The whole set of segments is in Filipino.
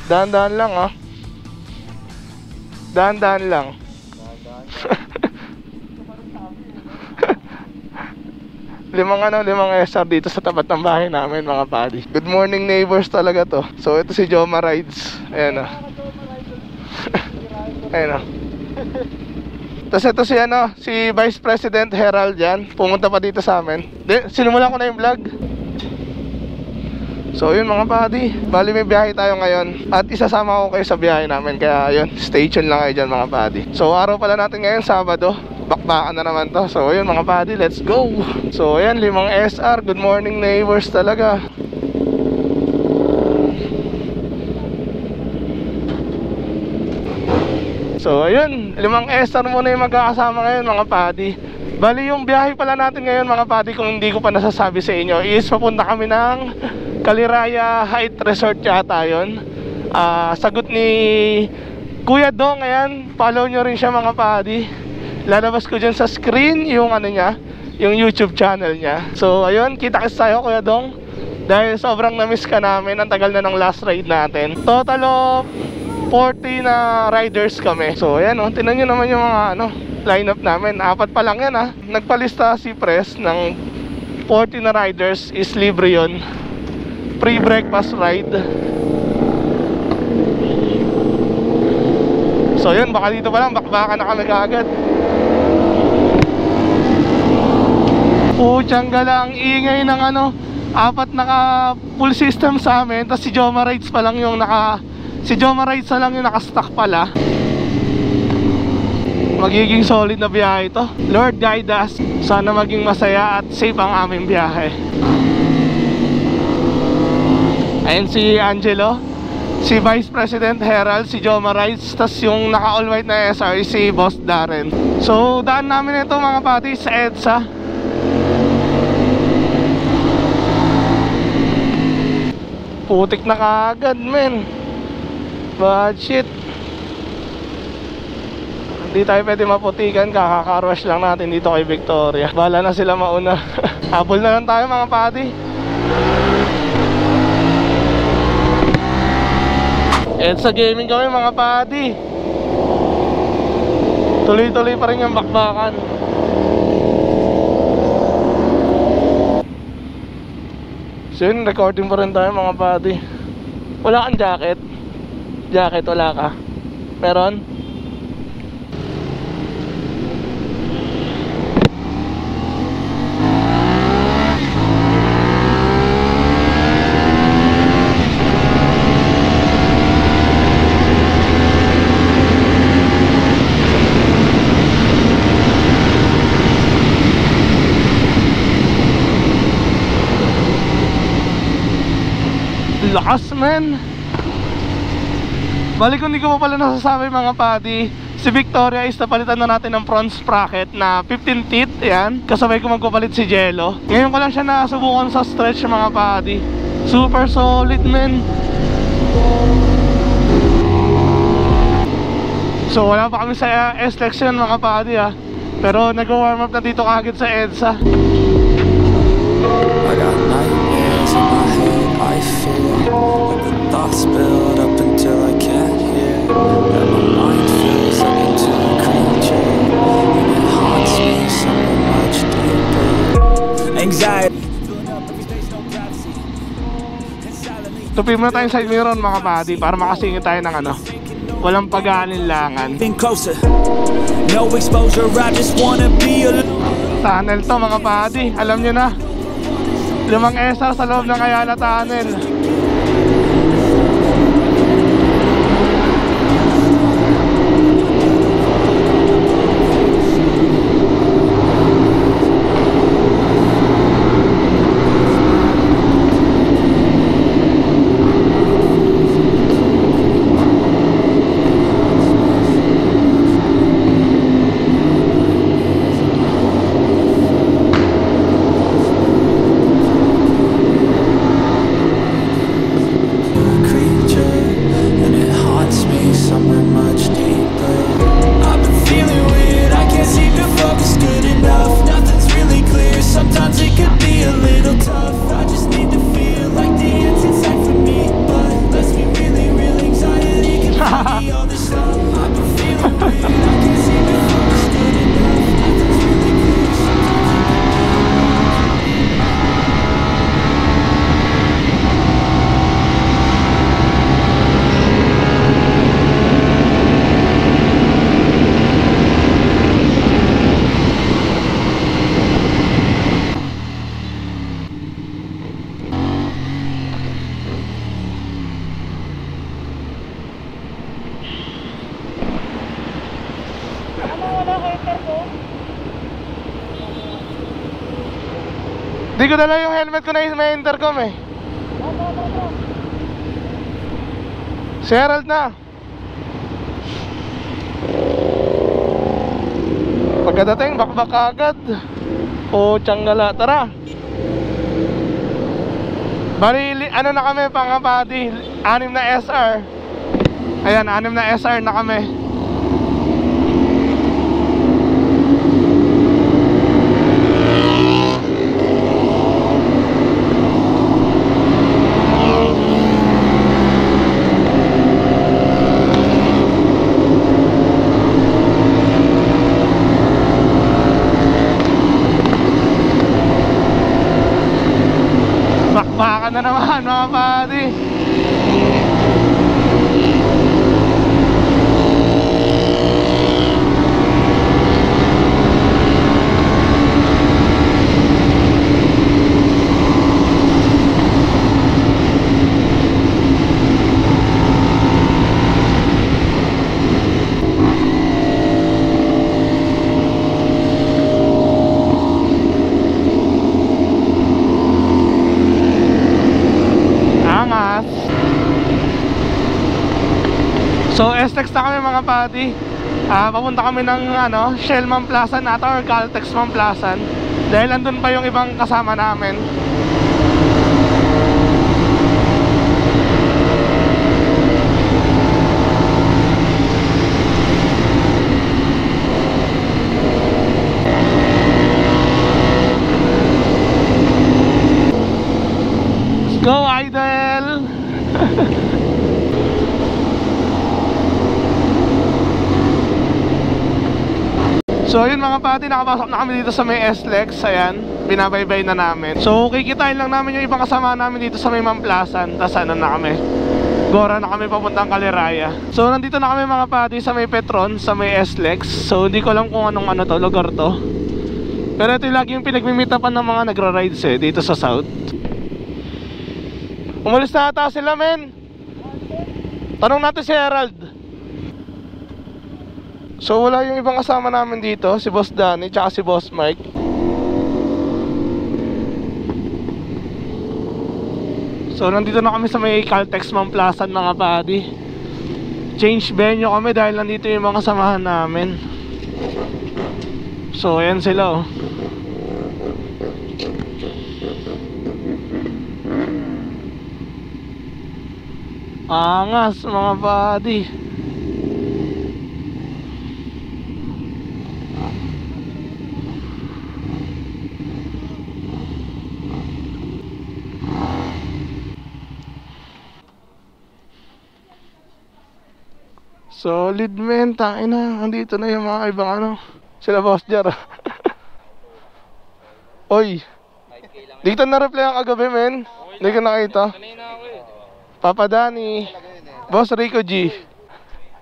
Dahan-dahan lang ah. Dahan-dahan lang. limang SR dito sa tapat ng bahay namin mga buddy. Good morning neighbors talaga to. So ito si Joma Rides. Ayan ah. Ayan ah. Tapos ito si si Vice President Herald yan. Pumunta pa dito sa amin. Sinimulan ko na yung vlog. So yun mga buddy, bali may biyahe tayo ngayon at isasama ko kayo sa biyahe namin. Kaya yun, stay tuned lang kayo dyan mga buddy. So araw pala natin ngayon, Sabado. Bakbakan na naman to. So yun mga buddy, let's go. So ayan, 5 SR. Good morning neighbors talaga. So ayun, 5 SR muna yung magkakasama ngayon mga buddy. Bali yung biyahe pala natin ngayon mga buddy, kung hindi ko pa nasasabi sa inyo, is papunta kami ng Kaliraya Height Resort yata yun. Sagot ni Kuya Dong, ayan, follow nyo rin siya mga buddy. Lalabas ko dyan sa screen yung niya, yung YouTube channel niya. So ayun, kita-kits tayo Kuya Dong. Dahil sobrang na-miss ka namin, ang tagal na ng last ride natin. Total of 40 na riders kami. So ayan tingnan nyo naman yung mga lineup namin. 4 pa lang yan Nagpalista si Press ng 40 na riders, is libre yun. Free breakfast ride. So yun, baka dito pa lang bakbakan na kami kaagad. Putyang gala, ang ingay ng 4 naka full system sa amin. Tapos si Joma Rides pa lang yung si Joma Rides na lang yung naka-stock pala. Magiging solid na biyahe ito. Lord guide us. Sana maging masaya at safe ang aming biyahe. Ayan si Angelo, si Vice President Herald, si Joma Rides. Tas yung naka all white na SR, si Boss Darren. So daan namin ito mga pati sa EDSA. Putik na kaagad men. Bad shit. Hindi tayo pwede maputikan, kakakarwash lang natin dito kay Victoria. Bahala na sila mauna. Habol na lang tayo mga pati. EDSA gaming kami mga pati. Tuloy-tuloy pa rin yung bakbakan. So yun, recording pa rin tayo mga pati. Wala kang jacket? Jacket wala ka? Meron? Lakas men. Balik kung hindi ko pa pala nasasabi mga pati, si Victoria is napalitan na natin ng front sprocket na 15 teeth. Yan, kasabay ko magpapalit si Jello. Ngayon ko lang siya nasubukan sa stretch mga pati. Super solid men. So wala pa kami sa S-Lection mga pati pero nag-warm up na dito kagad sa EDSA. I got nightmares in my head, I fear like the thoughts build up until I can't hear. That my mind feels like into a creature, and it haunts me so much deeper. Anxiety. Tupin mo na tayong side mirror mga pati para makasingit tayo ng walang pag-aalinlangan. No exposure, I just wanna be a tunnel to mga pati, alam nyo na. 5 SR sa loob ng Ayala Tunnel. ko dala yung helmet ko na may intercom eh. Si Herald na. Pagkadating, bakbak agad. O, tsanggala. Tara. Bali, ano na kami, pangapati. 6 na SR. Ayan, 6 na SR na kami. Bakbakan na naman mga pati. So STEX na kami mga pati. Papunta kami ng Shellman Plaza nata or Caltex Man Plaza. Dahil andun pa yung ibang kasama namin. Let's go Idol. So yun mga pati, nakapasok na kami dito sa may SLEX. Ayan, binabaybay na namin. So kikitain lang namin yung ibang kasama namin dito sa may Mamplasan. Tapos ano na kami, Gora na kami papuntang Caliraya. So nandito na kami mga pati sa may Petron, sa may SLEX. So hindi ko alam kung anong lugar to. Pero ito yung lagi yung pinagmimitapan ng mga nagra-rides dito sa South. Umalis na ata sila men. Tanong natin si Herald. So wala yung ibang kasama namin dito, si Boss Danny tsaka si Boss Mike. So nandito na kami sa may Caltex Man Plaza mga padi. Change venue kami dahil nandito yung mga kasamahan namin. So ayan sila Angas mga padi. Solid men, tangin na. Andito na yung mga ibang sila Boss Jar. Oy, dito na-reply ang kagabi men. Hindi ko nakita. Papa Danny, Boss Rico G.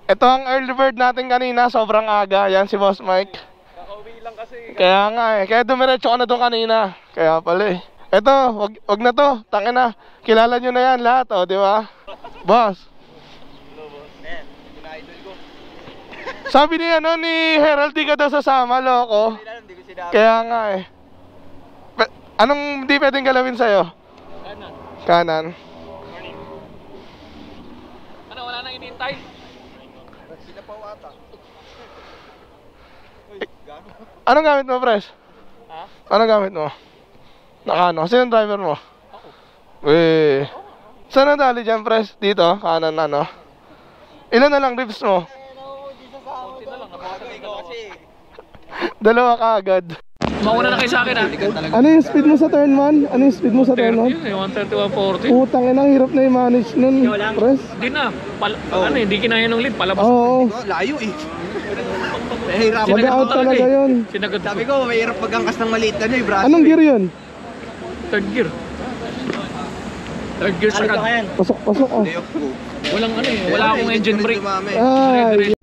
Ito ang early bird natin kanina, sobrang aga. Yan si Boss Mike. Nakauwi lang kasi. Kaya nga kaya dumiretso ka na doon kanina. Kaya pala Ito, wag na to, tangin na. Kilala nyo na yan lahat di ba? Boss. Sabi ni Herald, di ka daw sasama, loko. Kaya nga anong di pwedeng galawin sa'yo? Kanan. Ano, wala nang inintay? Sila pa ata. Anong gamit mo, Pres? Ha? Anong gamit mo? Nakano? Sino yung driver mo? Ako. Saan ang dali dyan, Pres? Dito? Kanan Ilan na lang ribs mo? Dalawa ka agad. Mauna na kayo sa akin Ano yung speed mo sa turn 1? Ano yung speed mo sa turn 1? 130, 140. Putang ina, hirap na i-manage nun, Pres. Hindi na. Hindi kinaya ng lead. Palabas. Oo. Layo Mahirap. Mag-out talaga yun. Sinagad Sabi ko, mahirap pagangkas ng maliit braso. Anong gear yun? Third gear. Third gear sa kag. Pasok. Walang wala akong engine brake. Ay.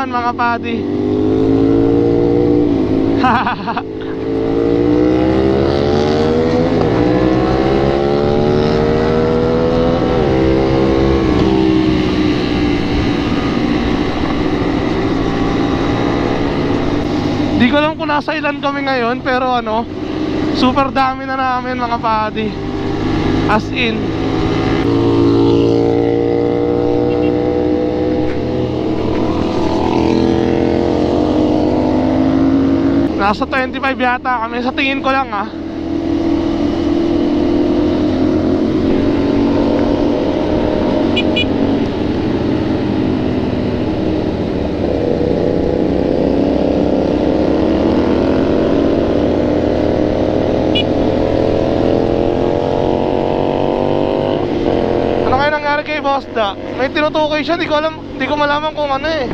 naman mga padi. Di ko alam kung nasa ilan kami ngayon, pero ano, super dami na namin mga padi. As in. Nasa 25 yata kami, sa tingin ko lang ah. Kay Boss Da, may tinutukoy siya, di ko alam, di ko malaman kung ano eh.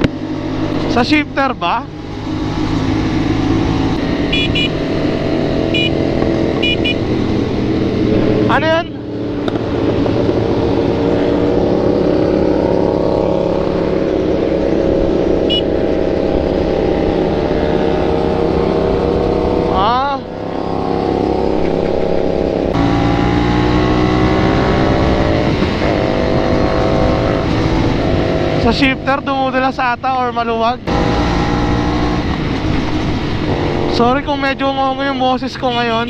Sa shifter ba? Ano yan? Sa shifter, dumudulas ata or maluwag. Sorry kung medyo ngongo yung boses ko ngayon.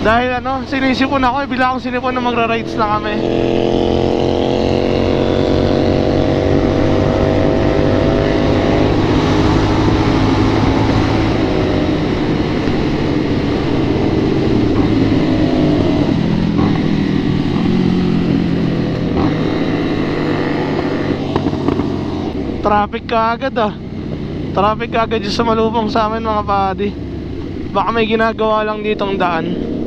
Dahil ano, sinisipon ako, bigla akong sinipon na magra-rides na kami. Traffic ka agad ah. Traffic ka agad yung sumalubong sa amin mga padi. Baka may ginagawa lang ditong daan.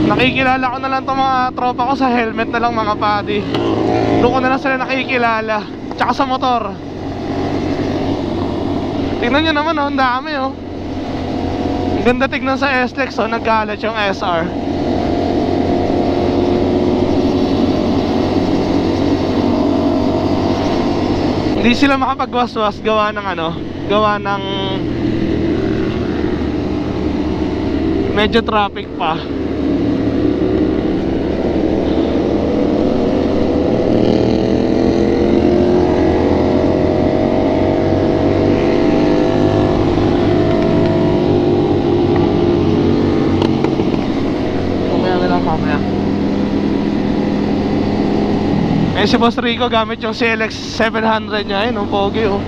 Nakikilala ko na lang itong mga tropa ko sa helmet na lang mga padi. Doon ko na lang sila nakikilala. Tsaka sa motor. Tingnan nyo naman oh, ang dami oh. Ang ganda tignan sa S-Lex oh, nagkalat yung SR. Hindi sila makapagwaswas gawa ng ano, gawa ng medyo traffic pa. Eh si Boss Rico gamit yung CLX 700 niya, yun, pogi oh.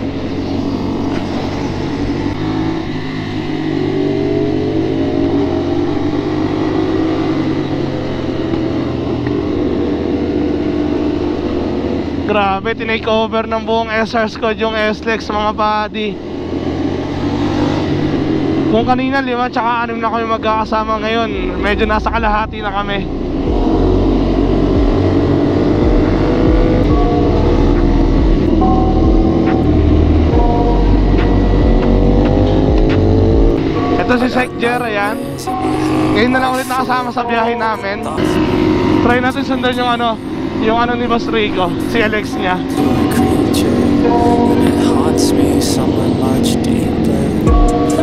Grabe, tinake over ng buong SR squad yung S-Lex mga padi. Kung kanina 5 tsaka 6 na kami magkakasama, ngayon medyo nasa kalahati na kami. Ito si Sekjer, ayan. Ngayon na lang ulit nakasama sa biyahe namin. Try natin sundan yung ano ni Boss Rico, si Alex niya.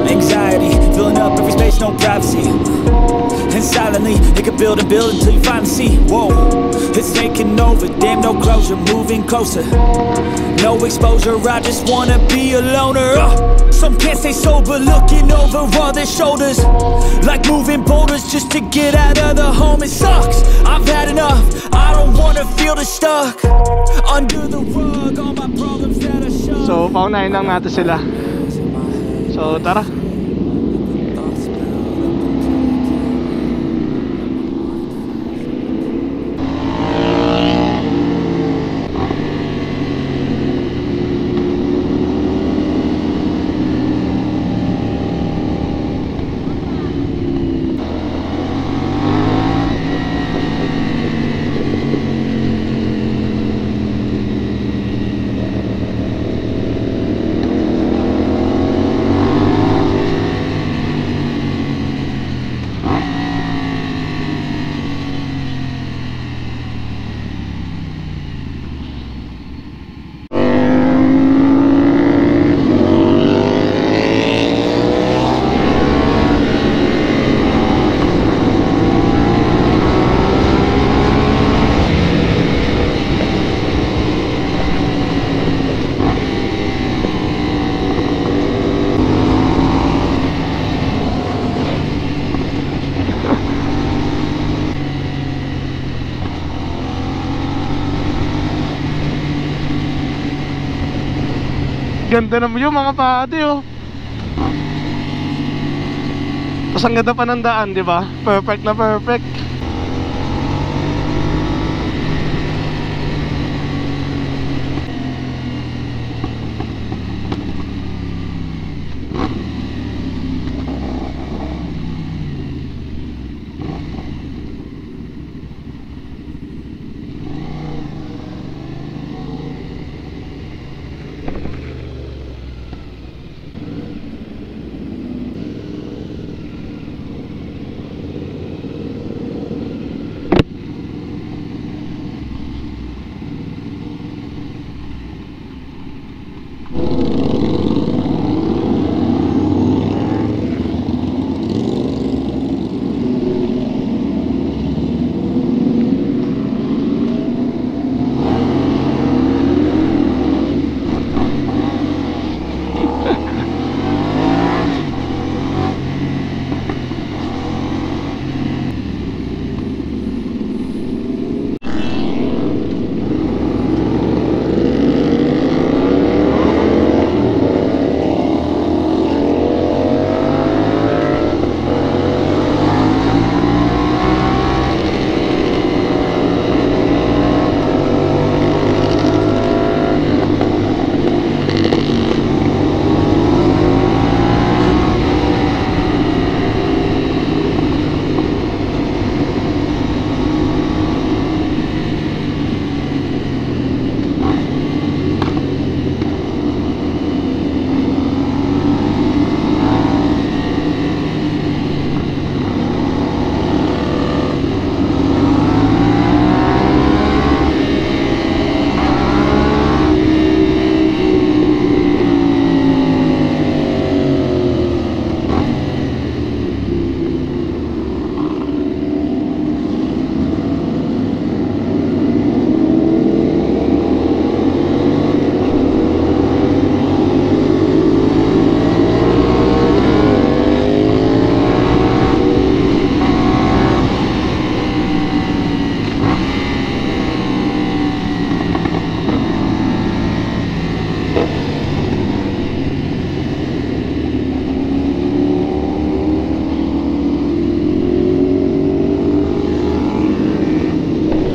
Anxiety, filling up every space, no privacy. And silently, it can build and build until you finally see. Whoa, it's taking over, damn no closure, moving closer. No exposure, I just wanna be a loner. Some can't stay sober, looking over all their shoulders. Like moving boulders just to get out of the home, it sucks. I've had enough, I don't wanna feel the stuck. Under the rug, all my problems that I shove. So, paunahin lang natin sila. So, tara. Ganda ng view mga pati oh. Tapos ang ganda pa ng daan, di ba? Perfect na perfect.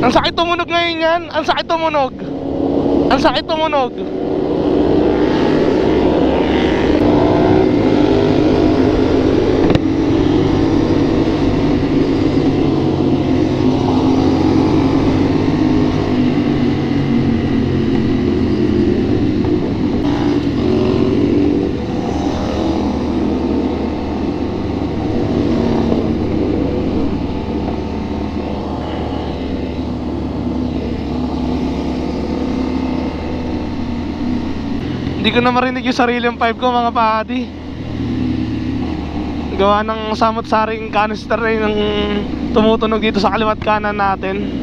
Ang sakit tumunog ngayon yan. Ang sakit tumunog. Ang sakit tumunog. Hindi ko na marinig yung sarili yung 5 ko mga padi. Gawa ng samot-saring canister na yung tumutunog dito sa kaliwat kanan natin.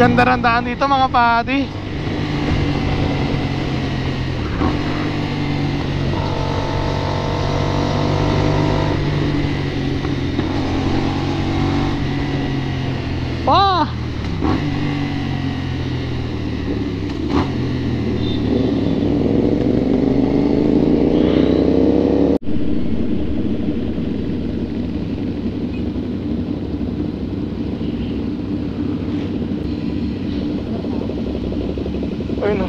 Ganda ng daan dito mga padi. Pa! Ayun o.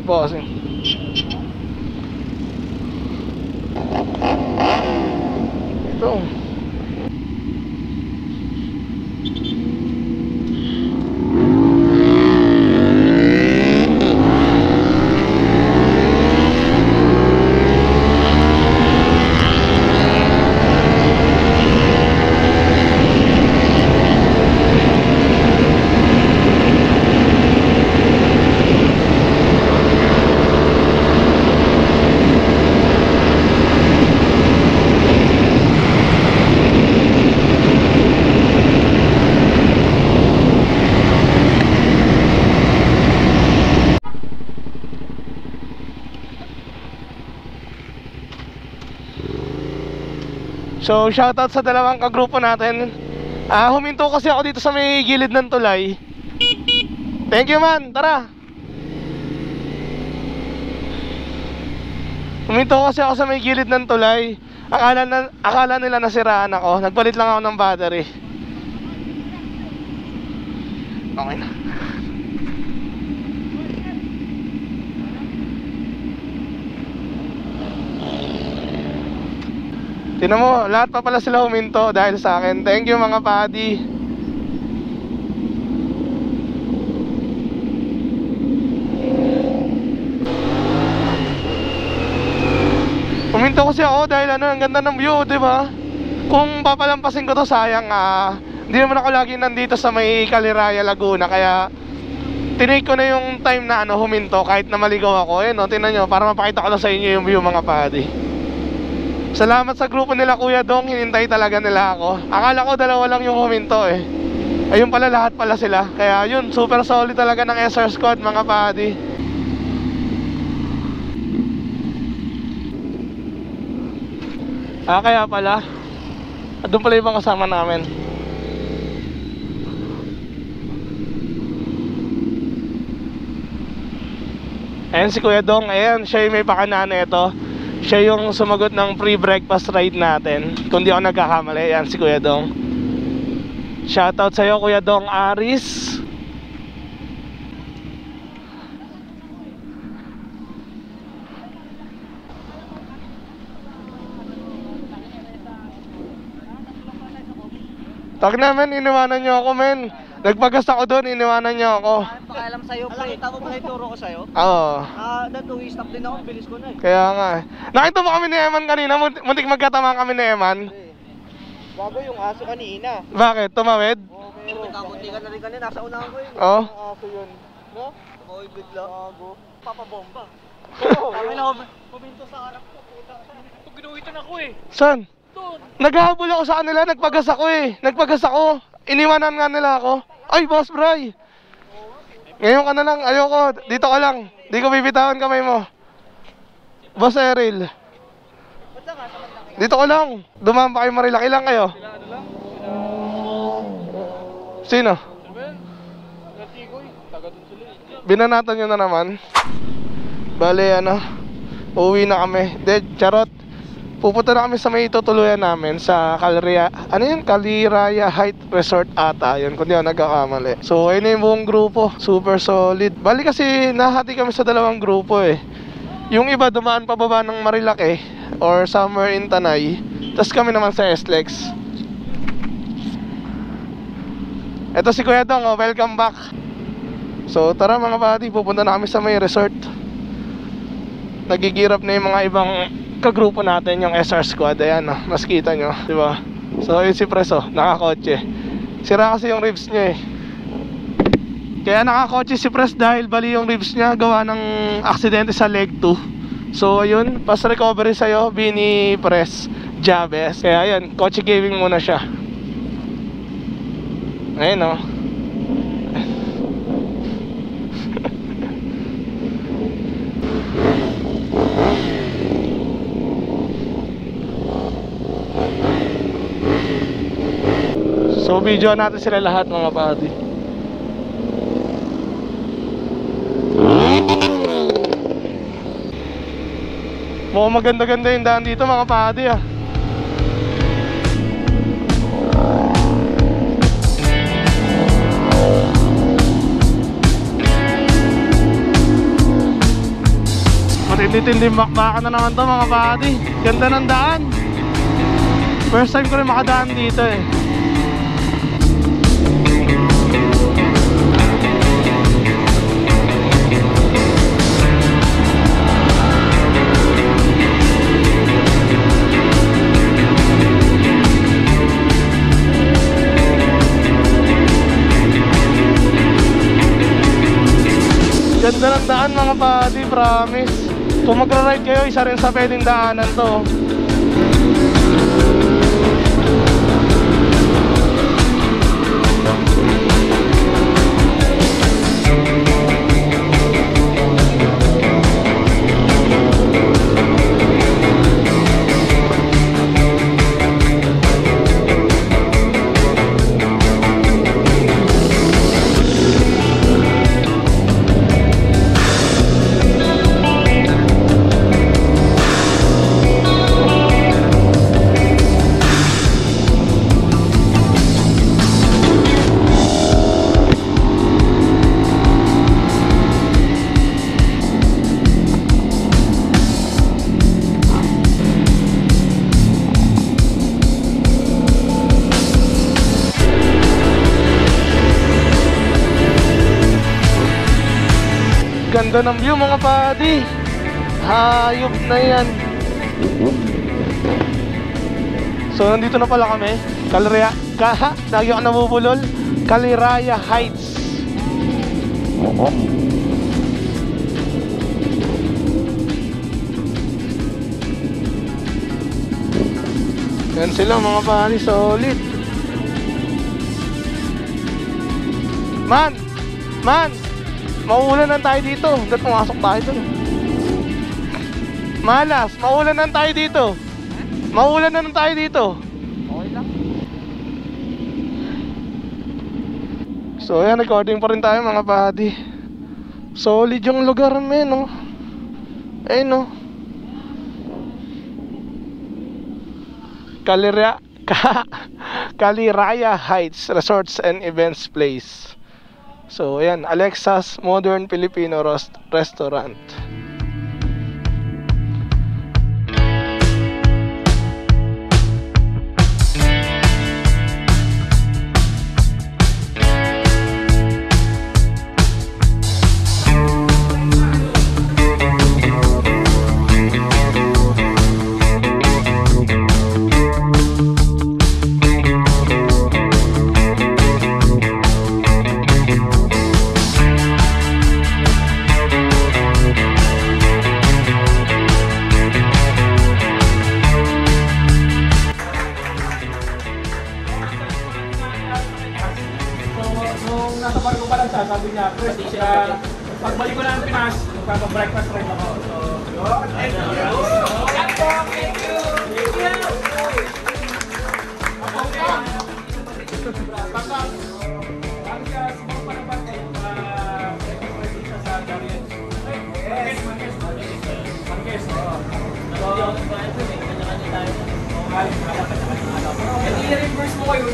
Bossing. Ito. So shoutout sa dalawang kagrupo natin. Huminto kasi ako dito sa may gilid ng tulay. Thank you man, tara. Huminto kasi ako sa may gilid ng tulay. Akala nila nasiraan ako. Nagpalit lang ako ng battery. Okay na. Tingnan mo, lahat pa pala sila huminto dahil sa akin. Thank you mga padi. Huminto kasi ako dahil ang ganda ng view, di ba? Kung papalampasin ko to, sayang hindi naman ako lagi nandito sa may Caliraya, Laguna. Kaya tinake ko na yung time na huminto kahit na maligaw ako. Tingnan nyo, para mapakita ko lang sa inyo yung view mga padi. Salamat sa grupo nila Kuya Dong, hinintay talaga nila ako. Akala ko dalawa lang yung huminto eh. Ayun pala, lahat pala sila. Kaya yun, super solid talaga ng SR Squad mga padi. Kaya pala doon pala yung mga kasama namin. Ayan si Kuya Dong, ayan, siya yung may pakanana ito. Siya yung sumagot ng pre-breakfast ride natin. Kung di ako nagkakamali, yan si Kuya Dong. Shoutout sa'yo Kuya Dong Aris. Tag naman, iniwanan nyo ako men. Nagpagas ako doon, iniwanan nyo ako. Pakialam sa'yo, pre. Tama ba ituro ko sa'yo? Oo. Stop din ako, bilis ko na eh. Kaya nga eh. Nakita mo kami ni Eman kanina, muntik magkatama kami ni Eman. Bago yung aso kanina. Bakit? Tumawid? Oo, pero kakunti ka na rin kanina, nasa unahan ko yun. Oo. Yung aso yun. No? Tumawid bigla. Bago. Papabomba. Oo. Kami na huminto sa harap ko, puta. Pag ginuhitan ako eh. Saan? Naghahabol ako sa kanila, nagpagas ako eh. Nagpagas ako. Iniwanan nga nila ako. Ay, Boss Bray. Ngayon ka na lang, ayoko. Dito ka lang. Di ko bibitawan kamay mo. Boss Eril. Dito ka lang. Dumaan pa kayo Marilaki lang kayo. Sino? Binanatan nyo na naman. Bale, uuwi na kami. Charot. Pupunta na kami sa may tutuluyan namin sa Kaliraya Heights Resort ata. Yun, kung di ako nagkakamali. So, ayun na yung buong grupo. Super solid. Bali kasi nahati kami sa dalawang grupo eh. Yung iba dumaan pababa ng Marilaki or somewhere in Tanay. Tapos kami naman sa SLEX. Ito si Kuya Dong, welcome back. So, tara mga buddy, pupunta na kami sa may resort. Nagigirap na yung mga ibang kagrupo natin, yung SR Squad. Ayan, mas kita nyo, diba? So yun si Preso, nakakotse. Sira kasi yung ribs niya eh. Kaya nakakotse si Pres dahil bali yung ribs niya gawa ng aksidente sa leg 2. So ayun, pas recovery sa'yo, Bini Pres Jabez. Kaya ayun, kotse gaming muna siya. Ayun o. So video natin sila lahat mga buddy. Mukhang maganda-ganda yung daan dito mga buddy ah. Matindi-tindi bakbakan na naman to mga buddy. Ganda ng daan. First time ko rin makadaan dito eh. Ganda ng daan mga buddy, promise. Kung magra-ride kayo, isa rin sa pwedeng daanan to. Ganda ng view mga buddy. Hayop na yan. So nandito na pala kami. Lagi ako nabubulol. Kaliraya Heights. Yan sila mga buddy, solid. Man! Mauulanan tayo dito. Hanggat pumasok tayo dun. Malas, mauulanan tayo dito. Mauulanan tayo dito. Okay lang. So ayan, recording pa rin tayo mga buddy. Solid yung lugar men, no? Ayun, no? Kaliraya Heights Resorts and Events Place. So ayan, Alexa's Modern Filipino Restaurant. nasa barko pa lang siya, sabi niya, first, pagbalik ko na ng Pinas, magpapag-breakfast rin ako. I-reimburse mo kayo.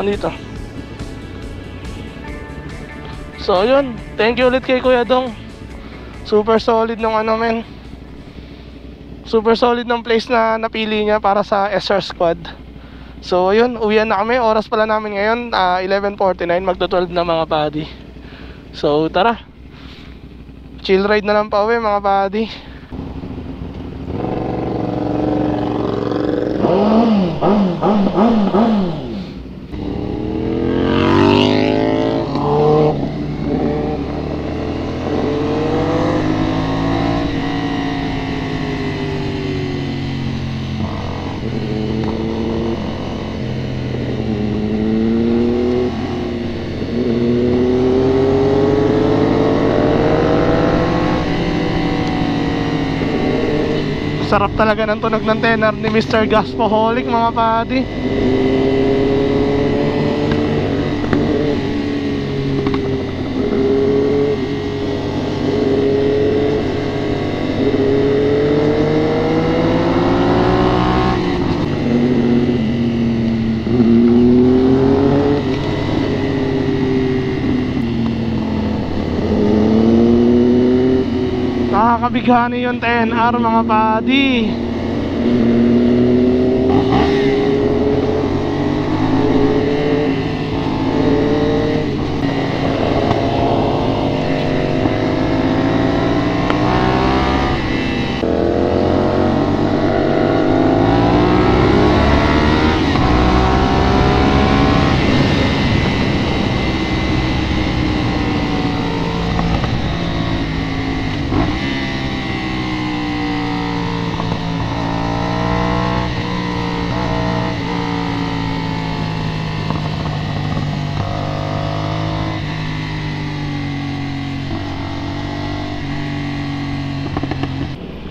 Andito. So yun, thank you ulit kay Kuya Dong. Super solid ng ano men. Super solid ng place na napili niya para sa SR Squad. So yun, uwian na kami. Oras pala namin ngayon 11:49, magto-12 na mga buddy. So tara, chill ride na lang pa uwi mga buddy. Sarap talaga ng tunog ng tenor ni Mr. Gaspoholic mga buddy. Nakakabighani yung 10R mga buddy.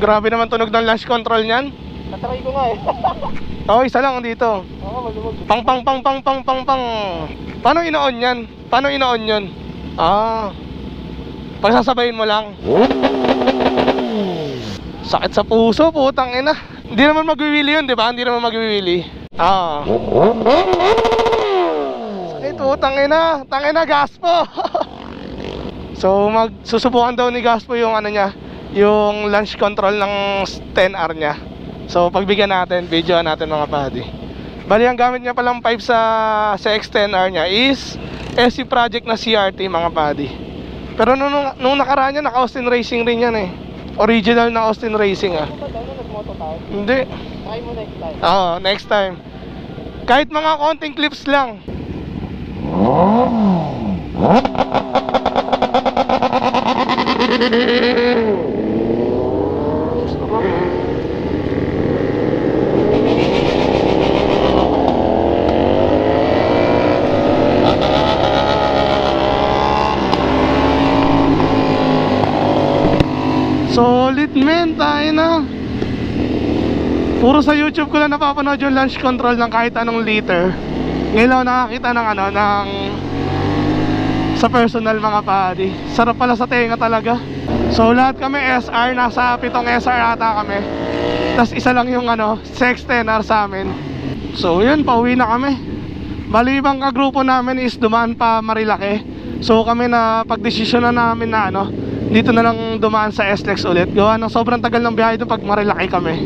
Grabe naman tunog ng launch control niyan. Natry ko nga eh. Oh, isa lang dito. Oo, maluwag. Pang. Paano ino-on yan? Paano ino-on yun? Pagsasabayin mo lang. Sakit sa puso, putang ina. Hindi naman magwiwili yun, di ba? Hindi naman magwiwili. Sakit, putang ina. Tangina, Gaspo. So, susubukan daw ni Gaspo yung ano niya, yung launch control ng 10R niya. So pagbigyan natin, video natin mga buddy. Bali ang gamit niya palang pipe sa CX-10R niya is SC Project na CRT mga buddy. Pero nung nakaraan niya, naka Austin Racing rin yan eh. Original na Austin Racing ah. Nagmoto tayo. Hindi. Try mo next time. Next time. Kahit mga konting clips lang. Solid men, tayo na. Puro sa YouTube ko lang napapanood yung launch control ng kahit anong liter. Ngayon lang nakakita ng ano, ng sa personal mga buddy. Sarap pala sa tenga talaga. So lahat kami SR, nasa 7 SR ata kami. Tas isa lang yung ano, CX-10R sa amin. So yun, pauwi na kami. Bali ibang kagrupo namin is dumaan pa Marilake. So kami na pagdesisyon na namin na ano, dito na lang dumaan sa SLEX ulit. Gawa ng sobrang tagal ng biyahe doon pag Marilake kami.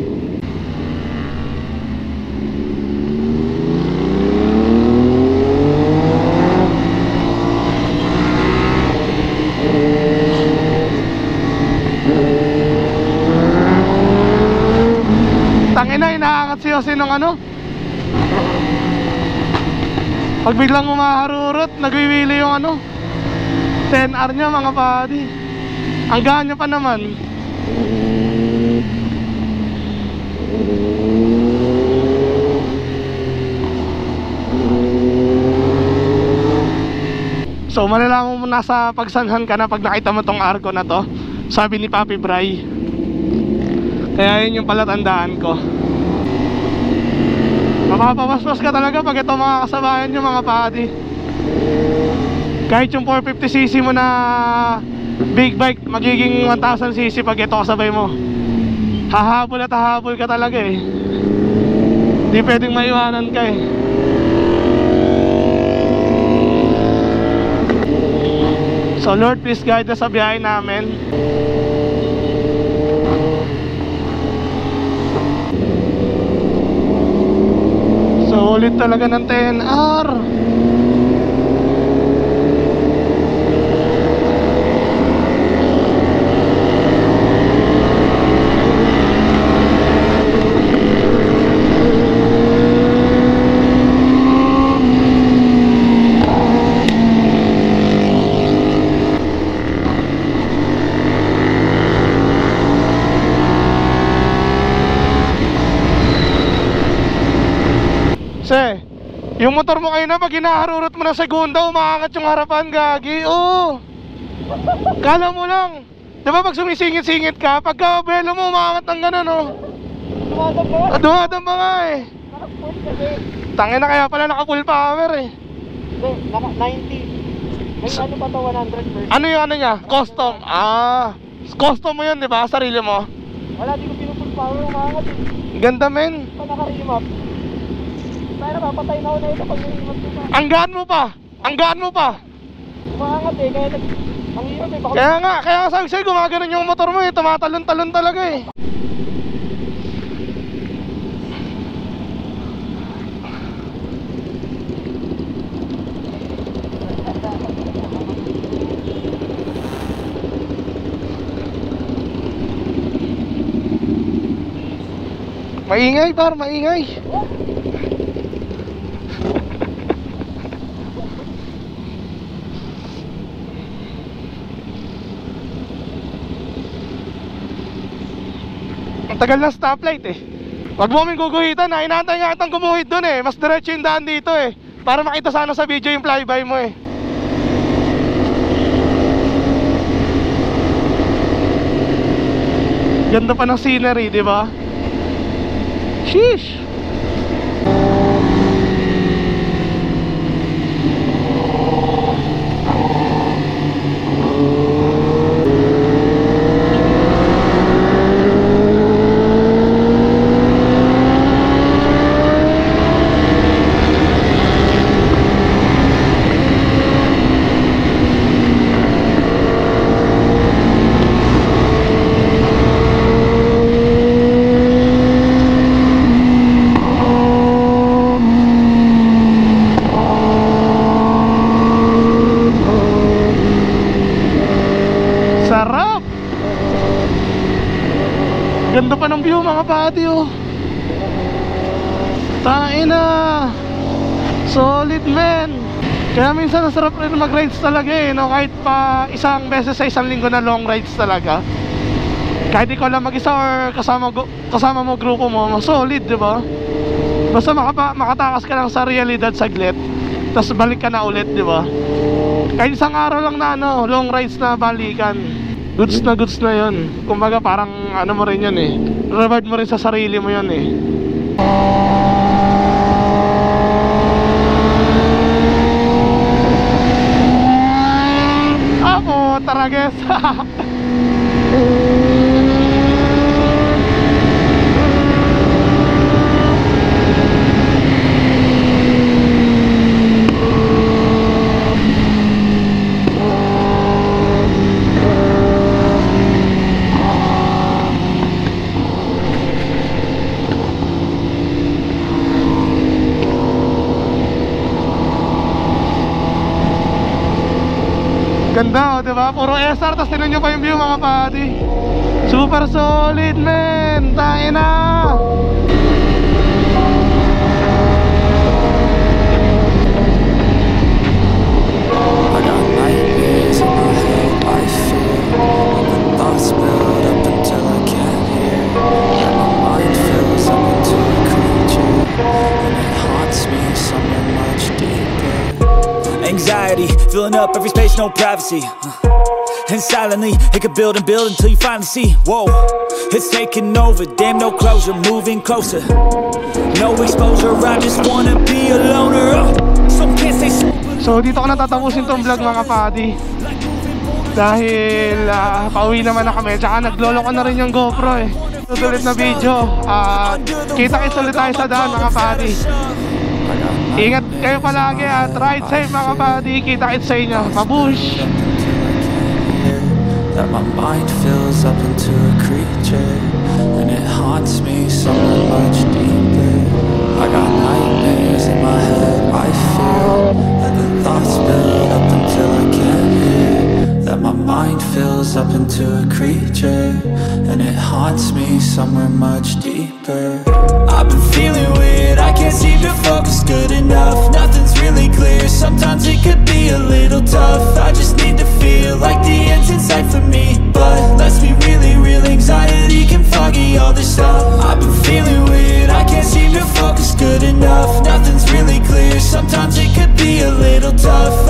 ano. Pag biglang umaharurot, nagwiwili yung ano 10R nya mga buddy. Ang gaan niya pa naman. So malalaman mo nasa pagsanhan ka na pag nakita mo tong arko na to. Sabi ni Papi Bray. Kaya yun yung palatandaan ko. Mapapapaspas ka talaga pag ito mga kasabayan nyo mga buddy. Kahit yung 450cc mo na big bike, magiging 1000cc pag ito kasabay mo. Hahabol at hahabol ka talaga eh. Di pwedeng maiwanan ka eh. So Lord, please guide us sa biyahe namin. So ulit talaga ng 10R. Se, yung motor mo kayo na pag hinaharurot mo na segunda, umaangat yung harapan, gagi. Oo. Kala mo lang. Diba pag sumisingit-singit ka, pagka belo mo umaangat ng gano'n, oh. Dumadam pa nga eh. Tangin na kaya pala naka full power eh. Hindi, naka 90. May ano pa to, 100%. Ano yung ano niya? Custom. Ah, custom mo yun, di ba? Sarili mo. Wala, di ko pinupull power, umangat eh. Ganda men. Pa naka-remap. Pero papatay na ako na ito pag nag-remap ko pa. Ang gaan mo pa. Ang gaan mo pa. Umangat eh, kaya ang hirap eh. Kaya nga sabi sa'yo, gumaganon yung motor mo eh. Tumatalon-talon talaga eh. Maingay par, maingay. Ang tagal ng stoplight eh. Wag mo kaming guguhitan ha. Inaantay nga itang gumuhit dun eh. Mas diretso yung daan dito eh. Para makita sana sa video yung flyby mo eh. Ganda pa ng scenery, di ba? Sheesh! Sarap! Ganda pa ng view mga patio. Taina! Solid men! Kaya minsan nasarap rin mag-rides talaga eh, no? Kahit pa isang beses sa isang linggo na long rides talaga. Kahit ikaw lang mag-isa or kasama mo grupo mo, solid, di ba? Basta makatakas ka lang sa realidad saglit, tapos balik ka na ulit, di ba? Kahit isang araw lang na ano, long rides na balikan, goods na yun. Kumbaga parang ano mo rin yun eh, reward mo rin sa sarili mo yun eh. Ako, tarages. Ganda, oh, diba? Puro SR, tapos tinan nyo pa yung view mga buddy. Super solid, men! Tayo na! haunts me somewhere much deeper. Anxiety, filling up every space, no privacy. And silently, it could build and build until you finally see. Whoa, it's taking over, damn no closure, moving closer. No exposure, I just wanna be a loner. Some can't stay sober. So dito ko natatapusin tong vlog mga kapadi. Dahil pauwi naman na kami. Tsaka naglolo ko na rin yung GoPro eh. Susulit na video. Kita-kits ulit tayo sa daan mga kapadi. Ingat kayo palagi at ride safe mga kapadi. Kita-kits sa inyo. Mabush! That my mind fills up into a creature, and it haunts me somewhere much deeper. I got nightmares in my head, I feel that the thoughts build up until I can't hear. That my mind fills up into a creature, and it haunts me somewhere much deeper. I've been feeling weird, I can't seem to focus good enough. Nothing's really clear, sometimes it could be a little tough. I just need to feel like the end's in sight for me, but let's be really real, anxiety can foggy all this stuff. I've been feeling weird, I can't seem to focus good enough. Nothing's really clear, sometimes it could be a little tough.